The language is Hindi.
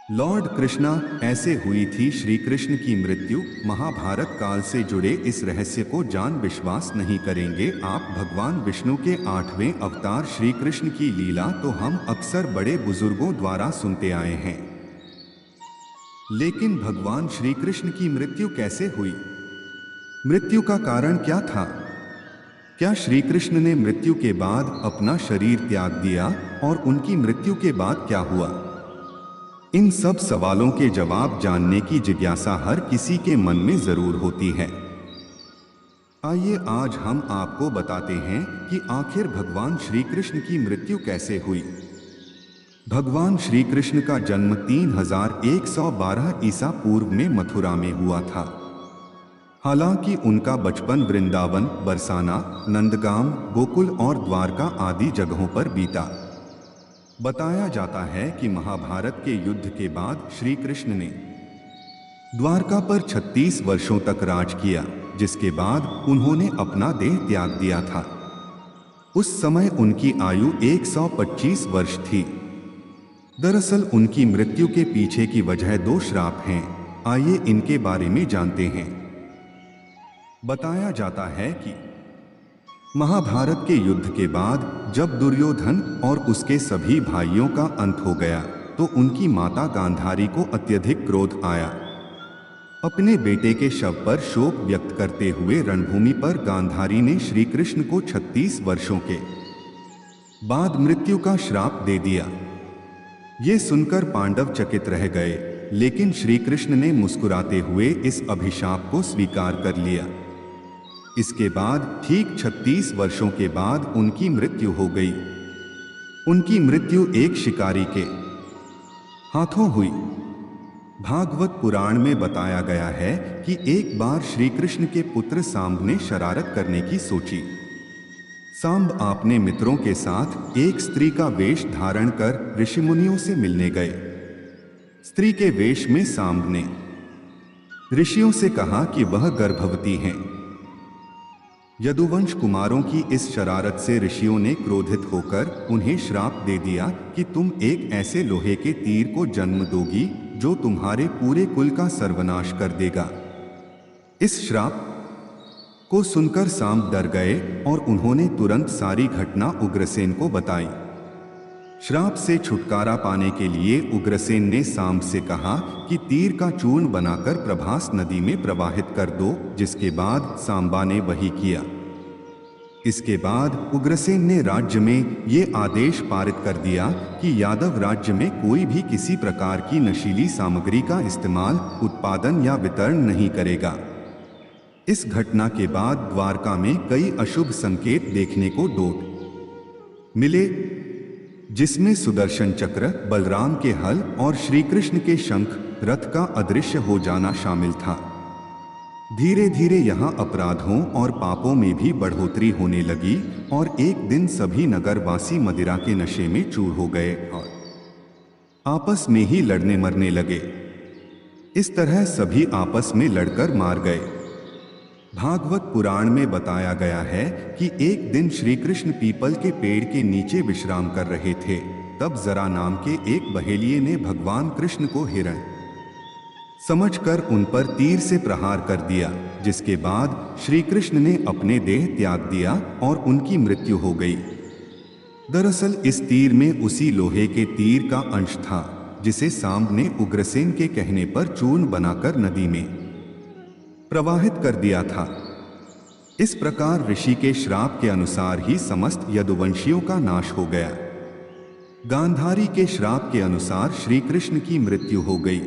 लॉर्ड कृष्णा, ऐसे हुई थी श्री कृष्ण की मृत्यु। महाभारत काल से जुड़े इस रहस्य को जान विश्वास नहीं करेंगे आप। भगवान विष्णु के 8वें अवतार श्री कृष्ण की लीला तो हम अक्सर बड़े बुजुर्गों द्वारा सुनते आए हैं, लेकिन भगवान श्री कृष्ण की मृत्यु कैसे हुई? मृत्यु का कारण क्या था? क्या श्री कृष्ण ने मृत्यु के बाद अपना शरीर त्याग दिया और उनकी मृत्यु के बाद क्या हुआ? इन सब सवालों के जवाब जानने की जिज्ञासा हर किसी के मन में जरूर होती है। आइए आज हम आपको बताते हैं कि आखिर भगवान श्री कृष्ण की मृत्यु कैसे हुई। भगवान श्री कृष्ण का जन्म 3112 ईसा पूर्व में मथुरा में हुआ था। हालांकि उनका बचपन वृंदावन, बरसाना, नंदगांव, गोकुल और द्वारका आदि जगहों पर बीता। बताया जाता है कि महाभारत के युद्ध के बाद श्री कृष्ण ने द्वारका पर 36 वर्षों तक राज किया, जिसके बाद उन्होंने अपना देह त्याग दिया था। उस समय उनकी आयु 125 वर्ष थी। दरअसल उनकी मृत्यु के पीछे की वजह 2 श्राप हैं। आइए इनके बारे में जानते हैं। बताया जाता है कि महाभारत के युद्ध के बाद जब दुर्योधन और उसके सभी भाइयों का अंत हो गया तो उनकी माता गांधारी को अत्यधिक क्रोध आया। अपने बेटे के शव पर शोक व्यक्त करते हुए रणभूमि पर गांधारी ने श्री कृष्ण को 36 वर्षों के बाद मृत्यु का श्राप दे दिया। ये सुनकर पांडव चकित रह गए, लेकिन श्री कृष्ण ने मुस्कुराते हुए इस अभिशाप को स्वीकार कर लिया। इसके बाद ठीक 36 वर्षों के बाद उनकी मृत्यु हो गई। उनकी मृत्यु एक शिकारी के हाथों हुई। भागवत पुराण में बताया गया है कि एक बार श्री कृष्ण के पुत्र सांब ने शरारत करने की सोची। सांब अपने मित्रों के साथ एक स्त्री का वेश धारण कर ऋषिमुनियों से मिलने गए। स्त्री के वेश में सांब ने ऋषियों से कहा कि वह गर्भवती हैं। यदुवंश कुमारों की इस शरारत से ऋषियों ने क्रोधित होकर उन्हें श्राप दे दिया कि तुम एक ऐसे लोहे के तीर को जन्म दोगी जो तुम्हारे पूरे कुल का सर्वनाश कर देगा। इस श्राप को सुनकर सांब डर गए और उन्होंने तुरंत सारी घटना उग्रसेन को बताई। श्राप से छुटकारा पाने के लिए उग्रसेन ने सांब से कहा कि तीर का चूर्ण बनाकर प्रभास नदी में प्रवाहित कर दो, जिसके बाद सांबा ने वही किया। इसके बाद उग्रसेन ने राज्य में ये आदेश पारित कर दिया कि यादव राज्य में कोई भी किसी प्रकार की नशीली सामग्री का इस्तेमाल, उत्पादन या वितरण नहीं करेगा। इस घटना के बाद द्वारका में कई अशुभ संकेत देखने को मिले, जिसमें सुदर्शन चक्र, बलराम के हल और श्री कृष्ण के शंख, रथ का अदृश्य हो जाना शामिल था। धीरे धीरे यहाँ अपराधों और पापों में भी बढ़ोतरी होने लगी और एक दिन सभी नगरवासी मदिरा के नशे में चूर हो गए और आपस में ही लड़ने मरने लगे। इस तरह सभी आपस में लड़कर मार गए। भागवत पुराण में बताया गया है कि एक दिन श्री कृष्ण पीपल के पेड़ के नीचे विश्राम कर रहे थे। तब जरा नाम के एक बहेलिये ने भगवान कृष्ण को हिरण समझकर उन पर तीर से प्रहार कर दिया, जिसके बाद श्री कृष्ण ने अपने देह त्याग दिया और उनकी मृत्यु हो गई। दरअसल इस तीर में उसी लोहे के तीर का अंश था जिसे सांब ने उग्रसेन के कहने पर चूर्ण बनाकर नदी में प्रवाहित कर दिया था। इस प्रकार ऋषि के श्राप के अनुसार ही समस्त यदुवंशियों का नाश हो गया। गांधारी के श्राप के अनुसार श्री कृष्ण की मृत्यु हो गई।